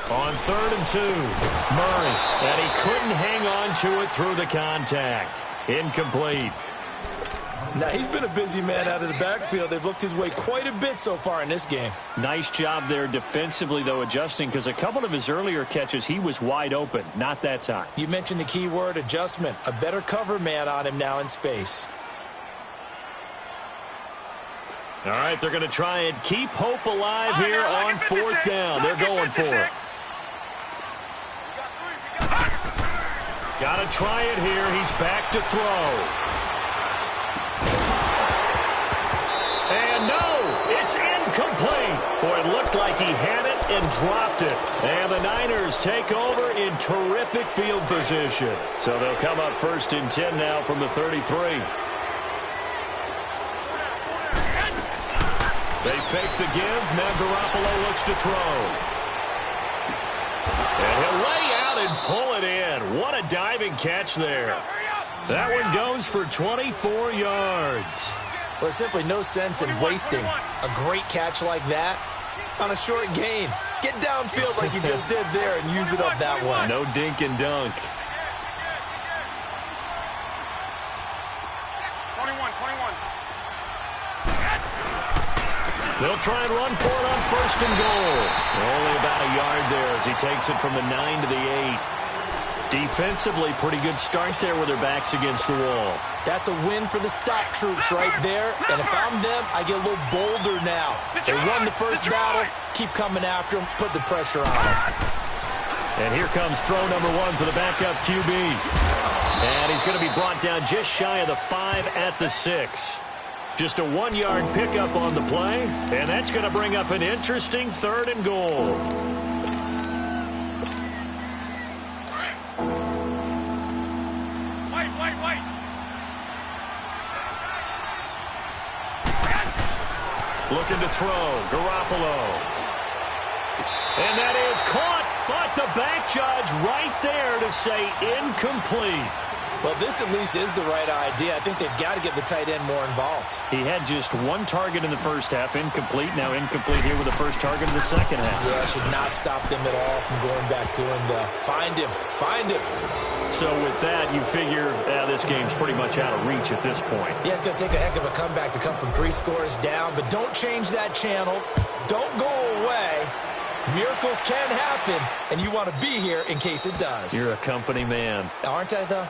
On 3rd and 2, Murray, and he couldn't hang on to it through the contact. Incomplete. Now, he's been a busy man out of the backfield. They've looked his way quite a bit so far in this game. Nice job there defensively, though, adjusting, because a couple of his earlier catches, he was wide open. Not that time. You mentioned the key word, adjustment. A better cover man on him now in space. All right, they're going to try and keep hope alive here on 4th down. They're going for it. Got to try it here. He's back to throw. And no, it's incomplete. Boy, it looked like he had it and dropped it. And the Niners take over in terrific field position. So they'll come up 1st and 10 now from the 33. They fake the give. Now Garoppolo looks to throw. And he'll lay out and pull it in. What a diving catch there. That one goes for 24 yards. Well, there's simply no sense in wasting a great catch like that on a short gain. Get downfield like you just did there and use it up that way. No dink and dunk. 21. They'll try and run for it on 1st and goal. Only about a yard there as he takes it from the 9 to the 8. Defensively, pretty good start there with their backs against the wall. That's a win for the stop troops right there. And if I'm them, I get a little bolder now. They won the first battle. Keep coming after them. Put the pressure on them. And here comes throw number 1 for the backup QB. And he's going to be brought down just shy of the 5 at the 6. Just a 1-yard pickup on the play. And that's going to bring up an interesting 3rd and goal. Wait. Looking to throw. Garoppolo. And that is caught, but the back judge right there to say incomplete. Well, this at least is the right idea. I think they've got to get the tight end more involved. He had just 1 target in the first half, incomplete. Now incomplete here with the first target in the second half. Yeah, should not stop them at all from going back to him. Find him. So with that, you figure this game's pretty much out of reach at this point. Yeah, it's going to take a heck of a comeback to come from 3 scores down, but don't change that channel. Don't go away. Miracles can happen, and you want to be here in case it does. You're a company man. Aren't I, though?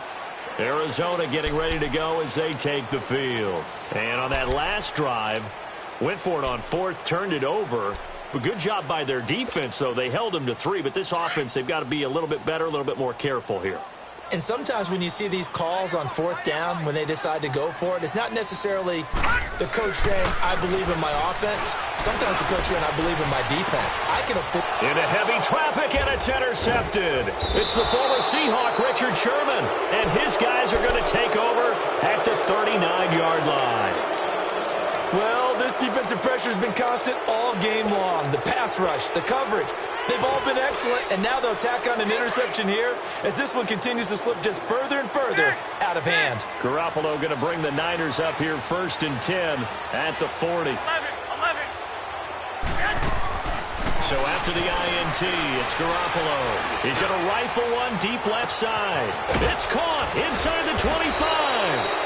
Arizona getting ready to go as they take the field. And on that last drive, went for it on 4th, turned it over. But good job by their defense, though. They held them to 3, but this offense, they've got to be a little bit better, a little bit more careful here. And sometimes when you see these calls on 4th down, when they decide to go for it, it's not necessarily the coach saying, I believe in my offense. Sometimes the coach saying, I believe in my defense. I can afford... Into heavy traffic, and it's intercepted. It's the former Seahawk, Richard Sherman, and his guys are going to take over at the 39-yard line. Well, this defensive pressure has been constant all game long. The pass rush, the coverage, they've all been excellent, and now they'll tack on an interception here as this one continues to slip just further and further out of hand. Garoppolo going to bring the Niners up here 1st and 10 at the 40. 11. So after the INT, it's Garoppolo. He's going to rifle one deep left side. It's caught inside the 25.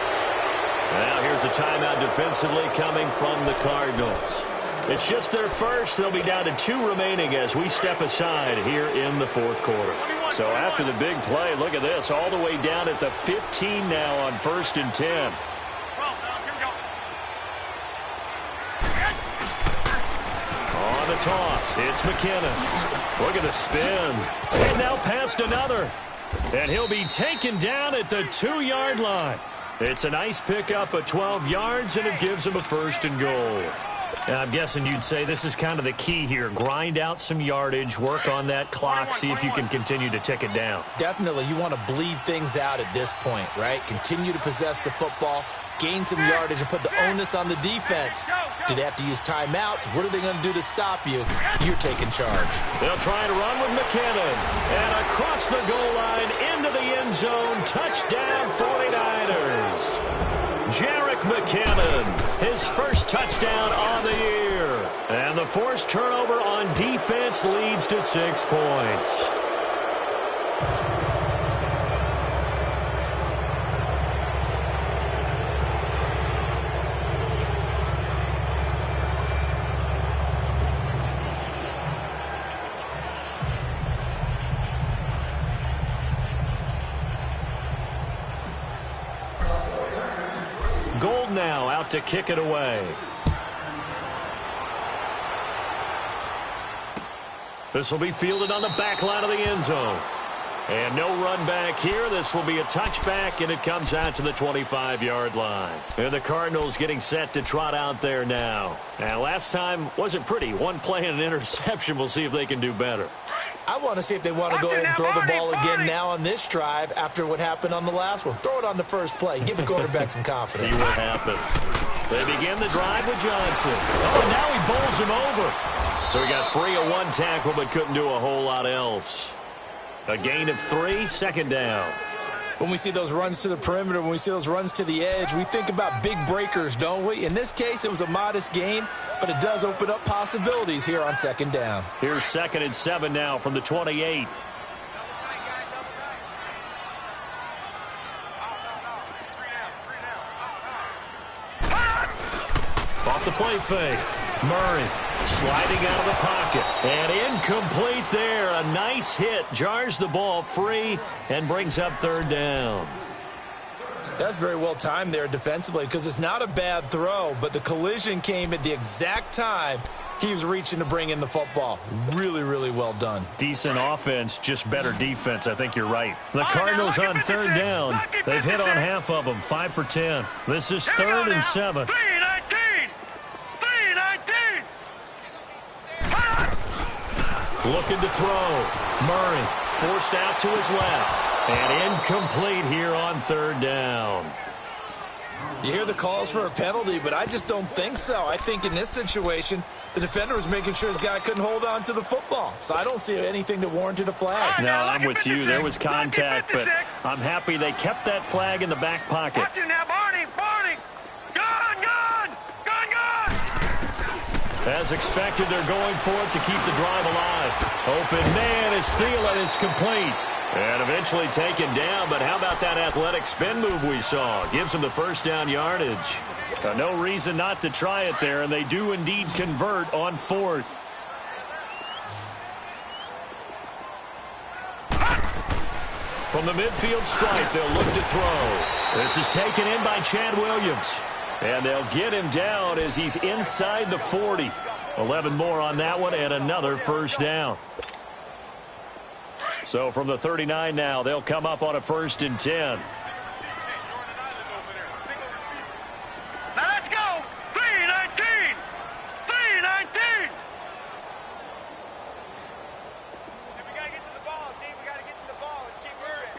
Well, here's a timeout defensively coming from the Cardinals. It's just their first. They'll be down to 2 remaining as we step aside here in the 4th quarter. So after the big play, look at this, all the way down at the 15 now on 1st and 10. On the toss, it's McKinnon. Look at the spin. And now past another. And he'll be taken down at the 2-yard line. It's a nice pickup of 12 yards, and it gives him a 1st and goal. I'm guessing you'd say this is kind of the key here. Grind out some yardage, work on that clock, see if you can continue to tick it down. Definitely. You want to bleed things out at this point, right? Continue to possess the football, gain some yardage, and put the onus on the defense. Do they have to use timeouts? What are they going to do to stop you? You're taking charge. They'll try to run with McKinnon. And across the goal line, into the end zone, touchdown 49ers. Jerick McKinnon, his first touchdown on the year. And the forced turnover on defense leads to 6 points. Now out to kick it away. This will be fielded on the back line of the end zone. And no run back here. This will be a touchback, and it comes out to the 25-yard line. And the Cardinals getting set to trot out there now. And last time wasn't pretty. One play and an interception. We'll see if they can do better. I want to see if they want to go ahead and throw the ball again now on this drive after what happened on the last one. Throw it on the first play. Give the quarterback some confidence. See what happens. They begin the drive with Johnson. Oh, now he bowls him over. So he got free of one tackle but couldn't do a whole lot else. A gain of 3, second down. When we see those runs to the perimeter, when we see those runs to the edge, we think about big breakers, don't we? In this case, it was a modest gain, but it does open up possibilities here on second down. Here's 2nd and 7 now from the 28. Off the play fake. Murray sliding out of the pocket. And incomplete there. A nice hit. Jars the ball free and brings up 3rd down. That's very well timed there defensively because it's not a bad throw, but the collision came at the exact time he was reaching to bring in the football. Really, really well done. Decent offense, just better defense. I think you're right. The Cardinals on 3rd down. They've hit on half of them. 5 for 10. This is 3rd and 7. 3-19. Looking to throw. Murray forced out to his left. And incomplete here on 3rd down. You hear the calls for a penalty, but I just don't think so. I think in this situation, the defender was making sure his guy couldn't hold on to the football. So I don't see anything that warranted a flag. No, I'm with you. There was contact, but I'm happy they kept that flag in the back pocket. Watch it now, Barney. As expected, they're going for it to keep the drive alive. Open man is Thielen. It's complete. And eventually taken down, but how about that athletic spin move we saw? Gives them the 1st down yardage. No reason not to try it there, and they do indeed convert on 4th. From the midfield stripe, they'll look to throw. This is taken in by Chad Williams. And they'll get him down as he's inside the 40. 11 more on that one and another 1st down. So from the 39 now, they'll come up on a 1st and 10. Now let's go. 3-19. We got to get to the ball, team. We got to get to the ball. Let's keep moving.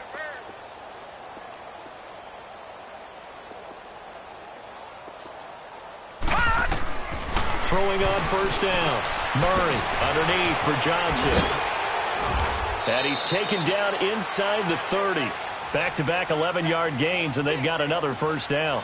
Throwing on 1st down. Murray underneath for Johnson. And he's taken down inside the 30. Back-to-back 11-yard gains, and they've got another 1st down.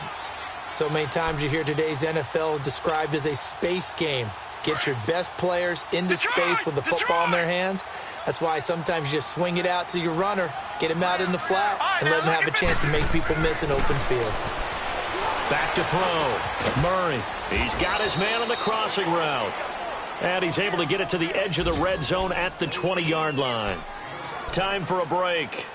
So many times you hear today's NFL described as a space game. Get your best players into space with the football in their hands. That's why sometimes you just swing it out to your runner, get him out in the flat, and let him have a chance to make people miss an open field. Back to throw. Murray. He's got his man on the crossing route. And he's able to get it to the edge of the red zone at the 20-yard line. Time for a break.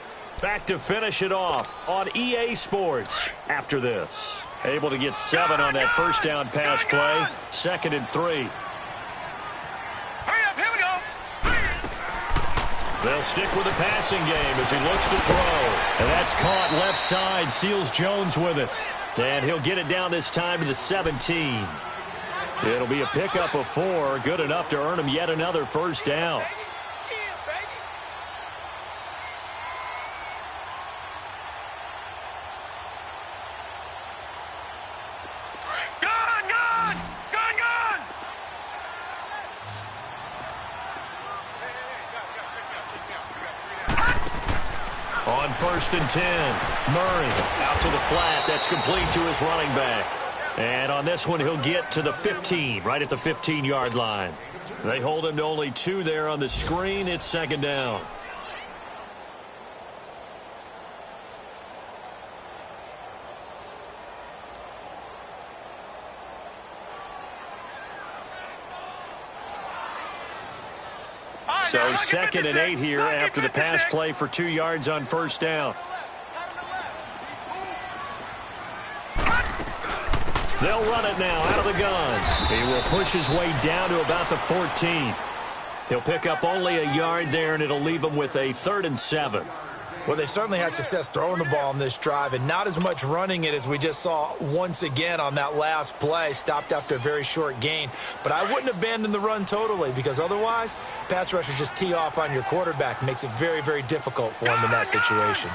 Back to finish it off on EA Sports after this. Able to get 7 on that 1st down pass play. 2nd and 3. Hurry up, here we go. They'll stick with the passing game as he looks to throw. And that's caught left side. Seals Jones with it. And he'll get it down this time to the 17. It'll be a pickup of 4. Good enough to earn him yet another 1st down. On 1st and 10, Murray out to the flat. That's complete to his running back. And on this one, he'll get to the 15, right at the 15-yard line. They hold him to only 2 there on the screen. It's 2nd down. So 2nd and 8 here after the pass play for 2 yards on 1st down. They'll run it now out of the gun. He will push his way down to about the 14. He'll pick up only a yard there, and it'll leave him with a 3rd and 7. Well, they certainly had success throwing the ball on this drive and not as much running it as we just saw once again on that last play. Stopped after a very short gain. But I wouldn't abandon the run totally because otherwise, pass rushers just tee off on your quarterback. Makes it very, very difficult for him in that situation.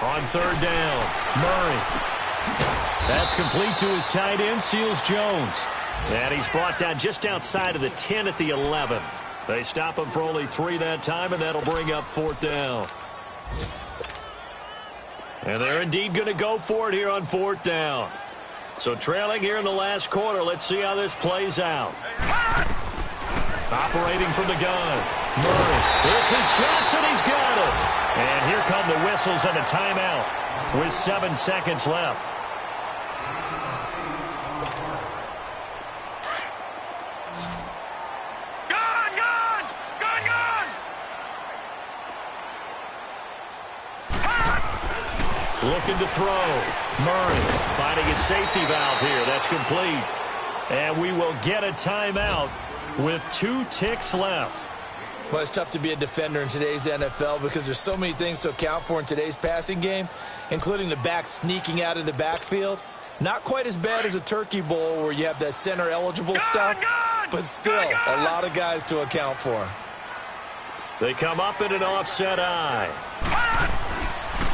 On 3rd down, Murray. That's complete to his tight end, Seals Jones. And he's brought down just outside of the 10 at the 11. They stop him for only 3 that time, and that'll bring up 4th down. And they're indeed going to go for it here on 4th down. So trailing here in the last quarter, let's see how this plays out. Operating from the gun, Murray. This is Johnson. He's got it. And here come the whistles and a timeout with 7 seconds left. Looking to throw. Murray finding his safety valve here. That's complete. And we will get a timeout with 2 ticks left. Well, it's tough to be a defender in today's NFL because there's so many things to account for in today's passing game, including the back sneaking out of the backfield. Not quite as bad as a turkey bowl where you have that center-eligible stuff, but still a lot of guys to account for. They come up in an offset eye.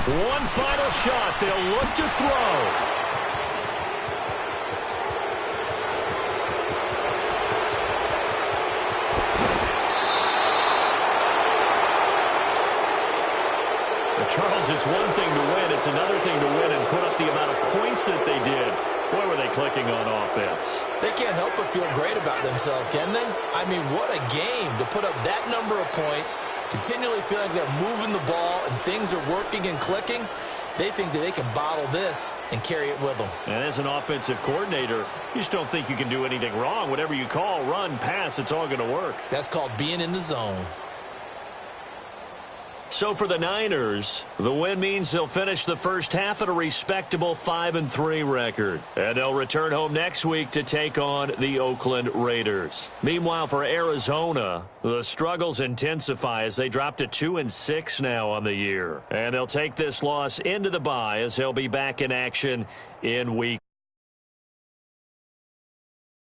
One final shot. They'll look to throw. Charles, it's one thing to win. It's another thing to win and put up the amount of points that they did. Boy, were they clicking on offense. They can't help but feel great about themselves, can they? I mean, what a game to put up that number of points, continually feeling they're moving the ball and things are working and clicking. They think that they can bottle this and carry it with them. And as an offensive coordinator, you just don't think you can do anything wrong. Whatever you call, run, pass, it's all going to work. That's called being in the zone. So for the Niners, the win means they'll finish the first half at a respectable 5-3 record. And they'll return home next week to take on the Oakland Raiders. Meanwhile, for Arizona, the struggles intensify as they drop to 2-6 now on the year. And they'll take this loss into the bye as they'll be back in action in week